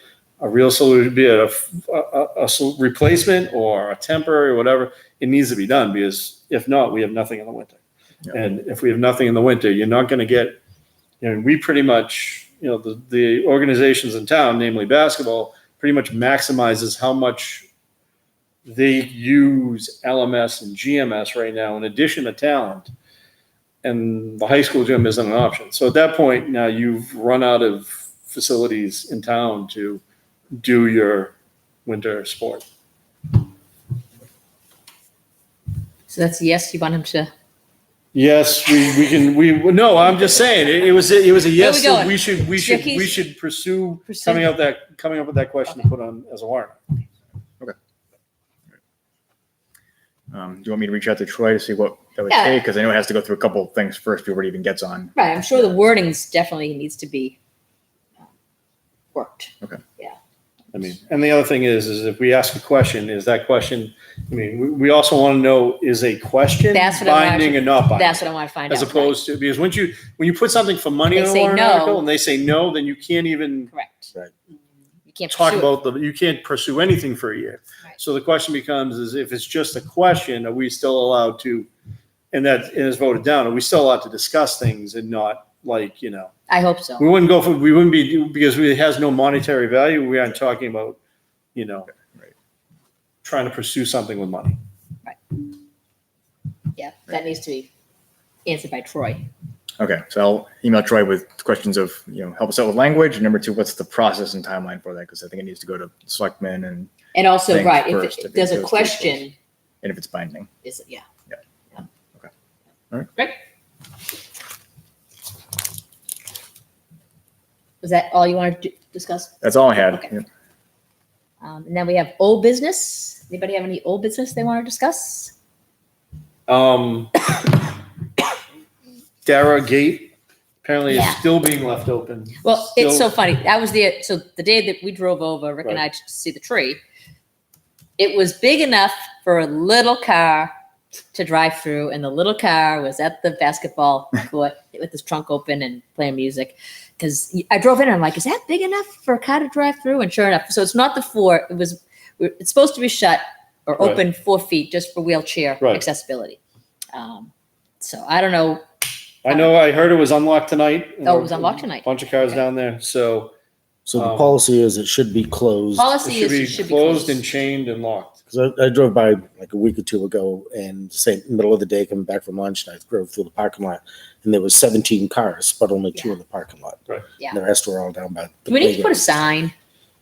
S4: a real solution, be it a replacement or a temporary or whatever, it needs to be done, because if not, we have nothing in the winter.
S6: Yeah.
S4: And if we have nothing in the winter, you're not going to get, we pretty much, the organizations in town, namely basketball, pretty much maximizes how much they use LMS and GMS right now, in addition to talent. And the high school gym isn't an option. So at that point, now you've run out of facilities in town to do your winter sport.
S2: So that's a yes. You want him to?
S4: Yes, we can, no, I'm just saying, it was a yes,
S2: we
S4: so
S2: going?
S4: we should
S2: Vicky?
S4: pursue
S2: Pursue.
S4: coming up with that question to put on as a warrant.
S6: Do you want me to reach out to Troy to see what that would
S2: Yeah.
S6: take? Because I know it has to go through a couple of things first before it even gets on.
S2: Right. I'm sure the wordings definitely needs to be worked.
S4: I mean, and the other thing is if we ask a question, is that question, I mean, we also want to know, is a question
S2: That's what I wanted
S4: binding
S2: to-
S4: and not binding?
S2: That's what I want to find
S4: As
S2: out.
S4: opposed to, because when you put something for money
S2: They
S4: on a
S2: say
S4: warrant
S2: no.
S4: article and they say no, then you can't even
S2: Correct.
S3: Right.
S2: You can't
S4: talk
S2: pursue it.
S4: about you can't pursue anything for a year.
S2: Right.
S4: So the question becomes is if it's just a question, are we still allowed to, and that is voted down, are we still allowed to discuss things and not like,
S2: I hope so.
S4: we wouldn't be, because it has no monetary value. We aren't talking about,
S6: Right.
S4: trying to pursue something with money.
S2: Yeah, that needs to be answered by Troy.
S6: Okay, so I'll email Troy with questions of, help us out with language. And number two, what's the process and timeline for that? Because I think it needs to go to selectmen
S2: And also,
S6: Thanks
S2: right,
S6: first,
S2: if
S6: if
S2: there's
S6: it
S2: a
S6: goes
S2: question,
S6: and if it's binding.
S2: is it, yeah.
S6: Yeah. Okay. All right.
S2: Great. Was that all you wanted to discuss?
S6: That's all I had.
S2: Okay.
S6: Yep.
S2: And then we have old business. Anybody have any old business they want to discuss?
S4: Deira Gate apparently
S2: Yeah.
S4: is still being left open.
S2: Well, it's so
S4: Still-
S2: funny. I was there. So the day that we drove over, Rick and I, to see the tree, it was big enough for a little car to drive through, and the little car was at the basketball court with his trunk open and playing music. Because I drove in and I'm like, is that big enough for a car to drive through? And sure enough, so it's not the 4. It's supposed to be shut or
S4: Right.
S2: open 4 feet just for wheelchair
S4: Right.
S2: accessibility. So I don't know.
S4: I know, I heard it was unlocked tonight.
S2: Oh, it was unlocked tonight.
S4: Bunch of cars
S2: Okay.
S4: down there, so
S3: So the policy is it should be closed.
S4: it
S2: Policy
S4: should
S2: is
S4: be
S2: it should be
S4: closed and chained and locked.
S3: Because I drove by like a week or two ago and say middle of the day coming back from lunch, and I drove through the parking lot and there was 17 cars, but only 2 in the parking lot.
S4: Right.
S2: Yeah.
S3: And the rest were all down by the
S2: Do we need to put a
S3: playground.
S2: sign?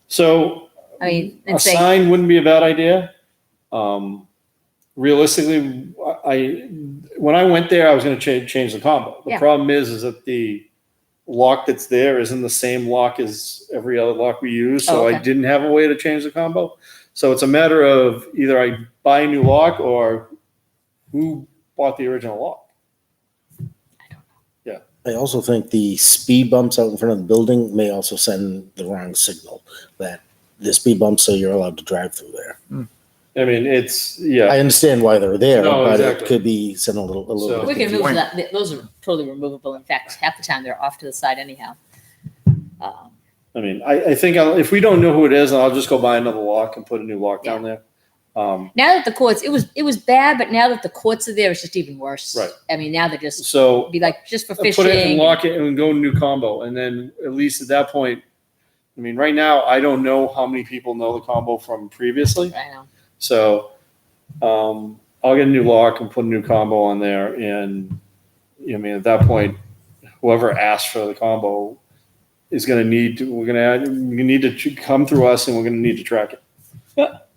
S4: So
S2: I mean,
S4: a
S2: and say,
S4: sign wouldn't be a bad idea. Realistically, when I went there, I was going to change the combo. The
S2: Yeah.
S4: problem is that the lock that's there isn't the same lock as every other lock we use. So
S2: Oh,
S4: I
S2: okay.
S4: didn't have a way to change the combo. So it's a matter of either I buy a new lock or who bought the original lock.
S3: I also think the speed bumps out in front of the building may also send the wrong signal that the speed bumps, so you're allowed to drive through there.
S4: I mean, it's,
S3: I
S4: yeah.
S3: understand why they're there,
S4: No,
S3: but
S4: exactly.
S3: it could be sending a little
S4: So-
S3: bit
S2: we can remove
S3: confusing.
S2: that. Those are totally removable. In fact, half the time they're off to the side anyhow.
S4: I mean, I think if we don't know who it is, I'll just go buy another lock and put a new lock down there.
S2: Now that the courts, it was bad, but now that the courts are there, it's just even worse.
S4: Right.
S2: I mean, now they're just
S4: So
S2: be like just for fishing.
S4: put it and lock it and go new combo. And then at least at that point, I mean, right now, I don't know how many people know the combo from previously.
S2: I know.
S4: So I'll get a new lock and put a new combo on there. And I mean, at that point, whoever asks for the combo is going to need to, we need to come through us and we're going to need to track it.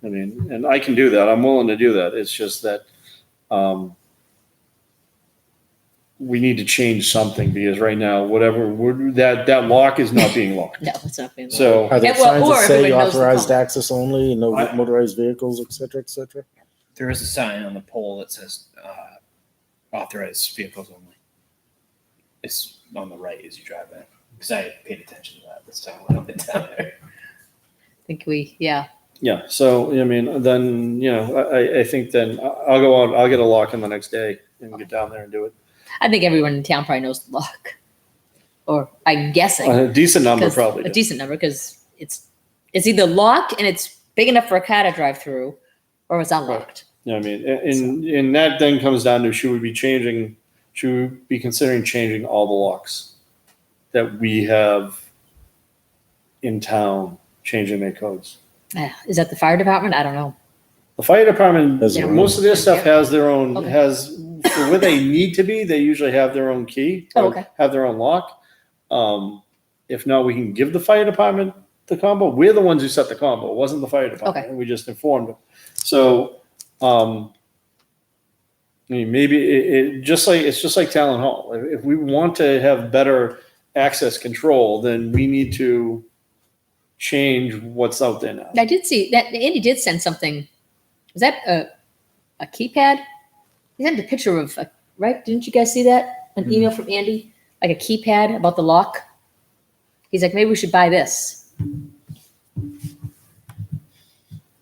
S4: I mean, and I can do that. I'm willing to do that. It's just that we need to change something because right now, that lock is not being locked.
S2: No, it's not being.
S4: So
S3: Are there
S2: Yeah, well,
S3: signs
S2: or
S3: that say
S2: everybody knows the
S3: authorized
S2: phone.
S3: access only, no
S4: I-
S3: motorized vehicles, et cetera, et cetera?
S1: There is a sign on the pole that says authorized vehicles only. It's on the right as you drive in. Because I paid attention to that this time when I went down there.
S2: I think yeah.
S4: yeah, so I mean, then I think then I'll go out. I'll get a lock in the next day and get down there and do it.
S2: I think everyone in town probably knows the lock, or I'm guessing
S4: A decent number
S2: 'cause-
S4: probably.
S2: a
S4: do.
S2: decent number because it's either locked and it's big enough for a car to drive through, or it's unlocked.
S4: Yeah, I mean, and that then comes down to should we be considering changing all the locks that we have in town, changing their codes.
S2: Is that the fire department? I don't know.
S4: The fire department,
S3: Has their
S4: most of their stuff has their own,
S2: Okay.
S4: for where they need to be, they usually have their own key.
S2: Oh,
S4: or
S2: okay.
S4: Have their own lock. If not, we can give the fire department the combo. We're the ones who set the combo. It wasn't the fire department.
S2: Okay.
S4: We just informed them. So, I mean, maybe it's just like Talon Hall. If we want to have better access control, then we need to change what's out there now.
S2: I did see that Andy did send something. Was that a keypad? He sent a picture of, right? Didn't you guys see that? An email from Andy? Like a keypad about the lock? He's like, maybe we should buy this.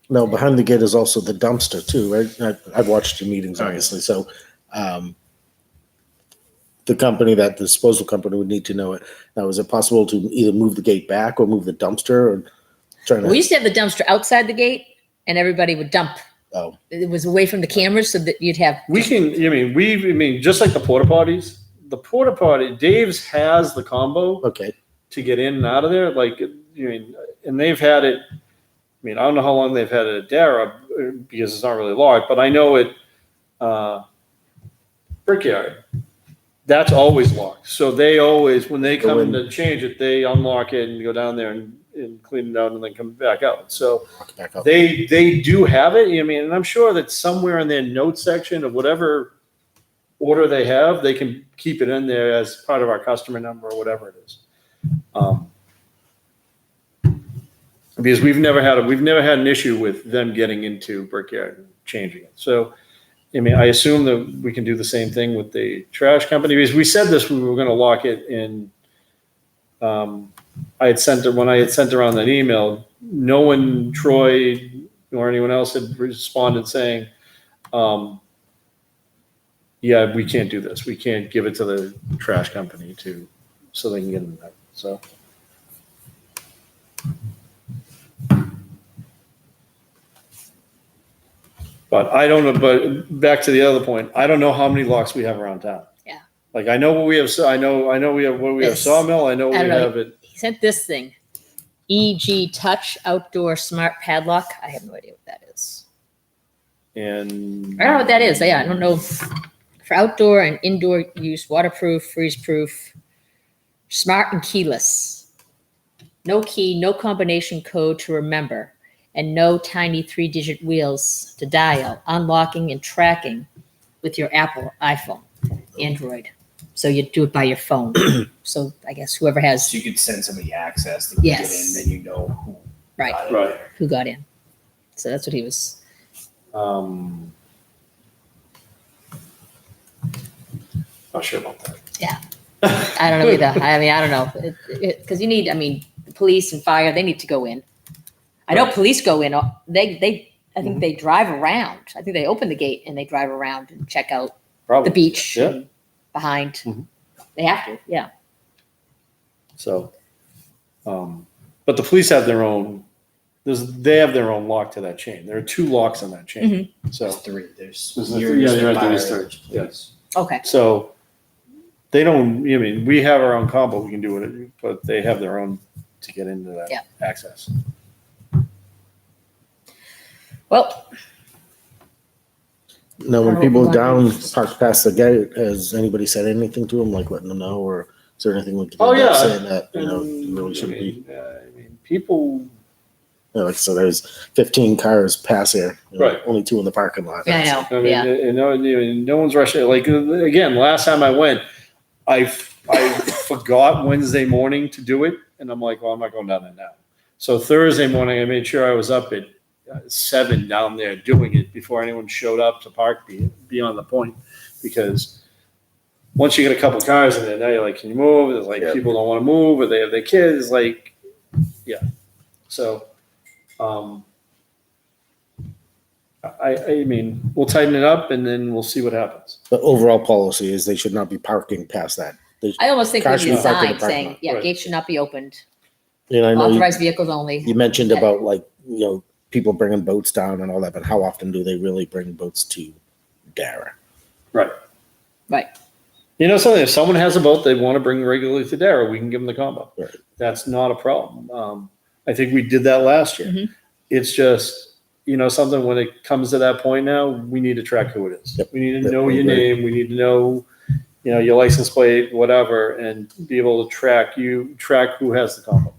S3: No, behind the gate is also the dumpster too, right? I've watched your meetings,
S6: Oh, yeah.
S3: obviously. So, the company, that the disposal company, would need to know it. Now, is it possible to either move the gate back or move the dumpster, or trying to?
S2: We used to have the dumpster outside the gate, and everybody would dump.
S3: Oh,
S2: It was away from the cameras, so that you'd have.
S4: We can, I mean, just like the porta potties, Dave's has the combo
S3: okay.
S4: to get in and out of there. Like, and they've had it, I mean, I don't know how long they've had it at Deira because it's not really locked, but I know it, Brickyard, that's always locked. So they always, when they come in to change it, they unlock it and go down there and clean it out and then come back out. So
S3: Walk back up.
S4: they do have it. I mean, and I'm sure that somewhere in their notes section of whatever order they have, they can keep it in there as part of our customer number or whatever it is. Because we've never had an issue with them getting into Brickyard and changing it. So, I mean, I assume that we can do the same thing with the trash company, because we said this, we were going to lock it in. When I had sent around that email, no one, Troy or anyone else, had responded saying, yeah, we can't do this. We can't give it to the trash company so they can get it back. So. But I don't know, but back to the other point, I don't know how many locks we have around town.
S2: Yeah.
S4: Like, I know what we have, I know we have
S2: Yes.
S4: Sawmill, I know we
S2: I don't know.
S4: have it.
S2: He sent this thing, EG Touch Outdoor Smart Padlock. I have no idea what that is.
S4: And
S2: I don't know what that is. Yeah, I don't know. For outdoor and indoor use, waterproof, freeze-proof, smart and keyless. No key, no combination code to remember, and no tiny 3-digit wheels to dial, unlocking and tracking with your Apple iPhone, Android. So you do it by your phone. So I guess whoever has
S1: So you could send somebody access to get
S2: Yes.
S1: in, then you know who
S2: Right.
S1: got in
S4: Right.
S1: there.
S2: who got in. So that's what he was.
S4: Not sure about that.
S2: I don't know either. I mean, I don't know. Because you need, I mean, the police and fire, they need to go in. I know police go in. I think they drive around. I think they open the gate and they drive around and check out
S4: Probably.
S2: the beach
S4: Yeah.
S2: and behind.
S4: Mhm.
S2: They have to, yeah.
S4: So, but the police have their own. They have their own lock to that chain. There are 2 locks on that chain. So,
S1: There's 3. There's
S4: There's
S1: yours,
S4: yeah,
S1: the
S4: there are
S1: fire,
S4: 3.
S1: there's
S4: Yeah.
S1: police.
S2: Okay.
S4: so they don't. I mean, we have our own combo. We can do it, but they have their own to get into that
S2: Yeah.
S4: access.
S2: Well,
S3: Now, when
S2: I don't
S3: people
S2: know.
S3: down park past the gate, has anybody said anything to them, like letting them know, or is there anything we can do
S4: Oh,
S3: about
S4: yeah.
S3: saying that, you really shouldn't be?
S4: I mean, people.
S3: Like, so there's 15 cars pass here,
S4: Right.
S3: only 2 in the parking lot.
S2: yeah, I know.
S4: I mean,
S2: Yeah.
S4: no one's rushing. Like, again, last time I went, I forgot Wednesday morning to do it, and I'm like, well, I'm not going down there now. So Thursday morning, I made sure I was up at 7 down there doing it before anyone showed up to park beyond the point, because once you get a couple cars in there, now you're like, can you move? There's like
S3: Yeah.
S4: people don't want to move, or they have their kids. Like, yeah. So, I mean, we'll tighten it up and then we'll see what happens.
S3: The overall policy is they should not be parking past that.
S2: I almost think we
S3: Cars
S2: need a
S3: should be parked in
S2: sign
S3: the parking
S2: saying,
S3: lot.
S2: yeah,
S4: Right.
S2: gates should not be opened.
S3: And I know
S2: Authorized vehicles only.
S3: you mentioned about, like, people bringing boats down and all that, but how often do they really bring boats to Dara?
S4: Right.
S2: Right.
S4: You know something, if someone has a boat they want to bring regularly to Dara, we can give them the combo.
S3: Right.
S4: That's not a problem. I think we did that last year.
S2: Mhm.
S4: It's just, something when it comes to that point now, we need to track who it is.
S3: Yep.
S4: We need to
S3: Yep,
S4: know
S3: I
S4: your
S3: agree.
S4: name. We need to know, your license plate, whatever, and be able to track who has the combo.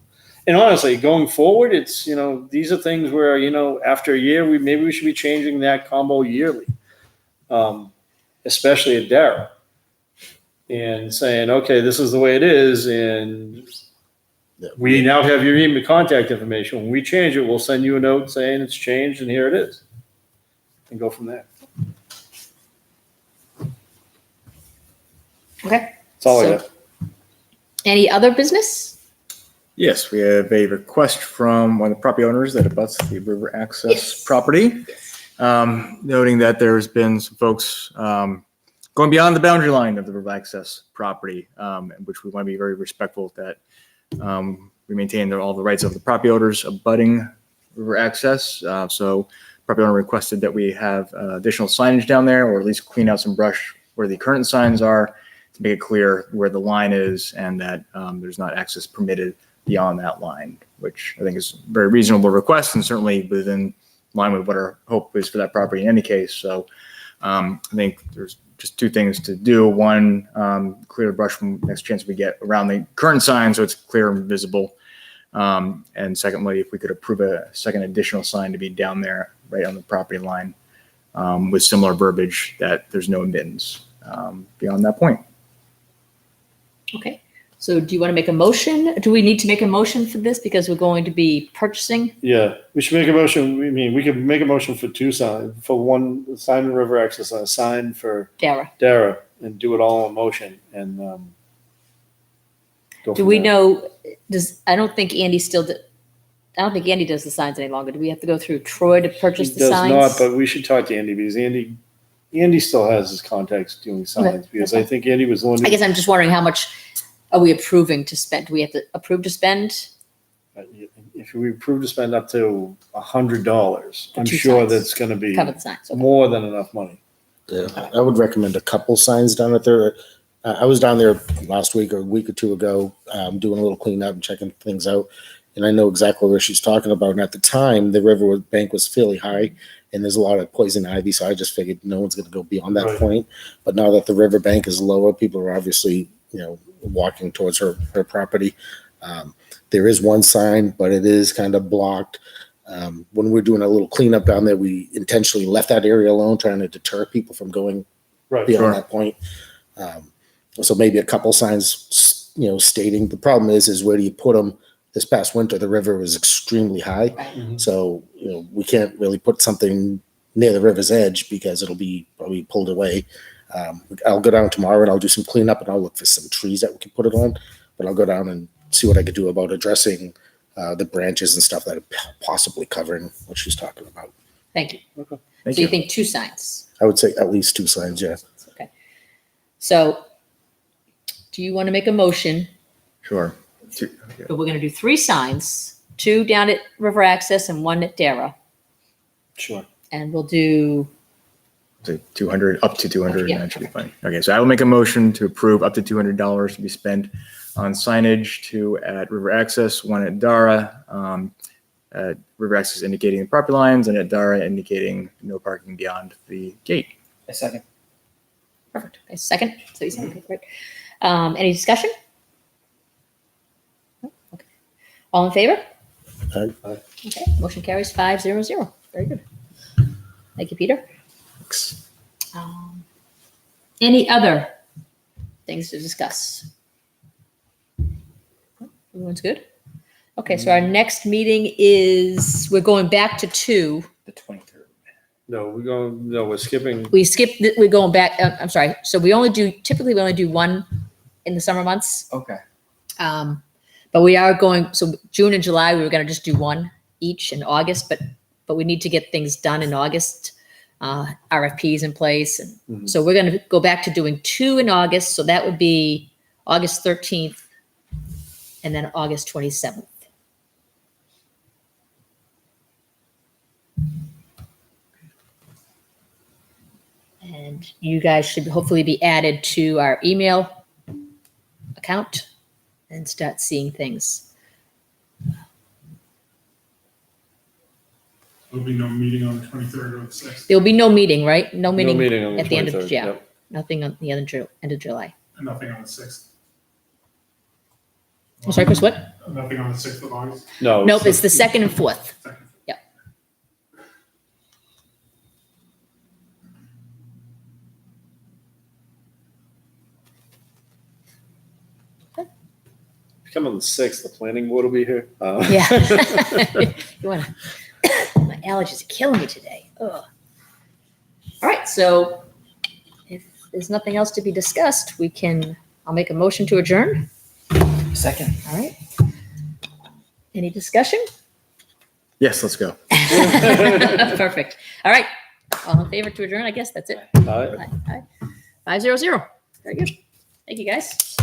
S4: And honestly, going forward, it's, these are things where, after a year, maybe we should be changing that combo yearly. Especially at deira. And saying, okay, this is the way it is, and we now have your email contact information. When we change it, we'll send you a note saying it's changed and here it is. And go from there.
S2: Okay.
S4: That's all I
S2: So-
S4: got.
S2: Any other business?
S6: Yes, we have a request from one of the property owners that abuts the river access
S2: Yes.
S6: property, noting that there's been some folks going beyond the boundary line of the river access property, which we want to be very respectful that we maintain all the rights of the property owners abutting river access. So property owner requested that we have additional signage down there, or at least clean out some brush where the current signs are to make it clear where the line is and that there's not access permitted beyond that line, which I think is a very reasonable request and certainly within line with what our hope is for that property in any case. So I think there's just two things to do. One, clear the brush from next chance we get around the current sign so it's clear and visible. And secondly, if we could approve a second additional sign to be down there right on the property line with similar verbiage that there's no admittance beyond that point.
S2: Okay. So do you want to make a motion? Do we need to make a motion for this because we're going to be purchasing?
S4: Yeah, we should make a motion. We could make a motion for two signs, for one sign in river access and a sign for
S2: deira?
S4: and do it all in motion and go
S2: Do
S4: from
S2: we
S4: there.
S2: know, I don't think Andy does the signs any longer. Do we have to go through Troy to
S4: He
S2: purchase the
S4: does
S2: signs?
S4: not, but we should talk to Andy because Andy still has his contacts doing signs because I think Andy was the one.
S2: I guess I'm just wondering how much are we approving to spend? Do we have to approve to spend?
S4: If we approve to spend up to $100,
S2: For
S4: I'm
S2: two
S4: sure
S2: signs.
S4: that's going to be
S2: Cover the signs. Okay.
S4: more than enough money.
S3: Yeah, I would recommend a couple signs down at there. I was down there last week or a week or two ago, doing a little cleanup and checking things out. And I know exactly where she's talking about. And at the time, the river bank was fairly high and there's a lot of poison ivy. So I just figured no one's going to go beyond that
S4: Right.
S3: point. But now that the river bank is lower, people are obviously, walking towards her property. There is one sign, but it is kind of blocked. When we're doing a little cleanup down there, we intentionally left that area alone, trying to deter people from going
S4: Right.
S3: beyond
S6: Sure.
S3: that point. So maybe a couple signs, stating the problem is where do you put them? This past winter, the river was extremely high.
S2: Right.
S3: So, we can't really put something near the river's edge because it'll be probably pulled away. I'll go down tomorrow and I'll do some cleanup and I'll look for some trees that we can put it on, but I'll go down and see what I could do about addressing the branches and stuff that are possibly covering what she's talking about.
S2: Thank you.
S6: Thank
S2: So you
S6: you.
S2: think two signs?
S3: I would say at least two signs, yeah.
S2: Okay. So do you want to make a motion?
S6: Sure.
S2: So we're going to do three signs, two down at River Access and one at deira.
S4: Sure.
S2: And we'll do,
S6: To 200, up to 200,
S2: Yeah.
S6: that should be fine. Okay, so I will make a motion to approve up to $200 to be spent on signage, two at River Access, one at deira. At River Access indicating the property lines and at deira indicating no parking beyond the gate.
S1: A second.
S2: perfect. Okay, second. So you said, okay, great. Any discussion? No? Okay. All in favor?
S3: Aye.
S2: Okay, motion carries 500. Very good. Thank you, Peter.
S6: Thanks.
S2: Any other things to discuss? Everyone's good? Okay, so our next meeting is, we're going back to 2.
S1: The 23rd.
S4: No, we're skipping.
S2: We skipped, we're going back, I'm sorry. So typically we only do one in the summer months.
S1: Okay.
S2: But we are going, so June and July, we were going to just do one each in August, but we need to get things done in August. RFPs in place. And
S4: Mhm.
S2: so we're going to go back to doing 2 in August. So that would be August 13th and then August 27th. And you guys should hopefully be added to our email account and start seeing things.
S7: There'll be no meeting on the 23rd or the 6th,
S2: There'll be no meeting, right? No
S4: No
S2: meeting
S4: meeting on the
S2: at the end of
S4: 23rd.
S2: yeah.
S4: Yep.
S2: Nothing on the end of July.
S7: and nothing on the 6th.
S2: I'm sorry, Chris, what?
S7: Nothing on the 6th of August?
S4: No.
S2: Nope, it's the 2nd and 4th.
S7: Second.
S4: Come on the 6th, the planning board will be here.
S2: Yeah. You wanna, my allergies are killing me today. Ugh. All right, so if there's nothing else to be discussed, I'll make a motion to adjourn.
S1: Second.
S2: All right. Any discussion?
S6: Yes, let's go.
S2: Perfect. All right. All in favor to adjourn, I guess that's it.
S4: All right.
S2: Aye. 500. Very good. Thank you, guys.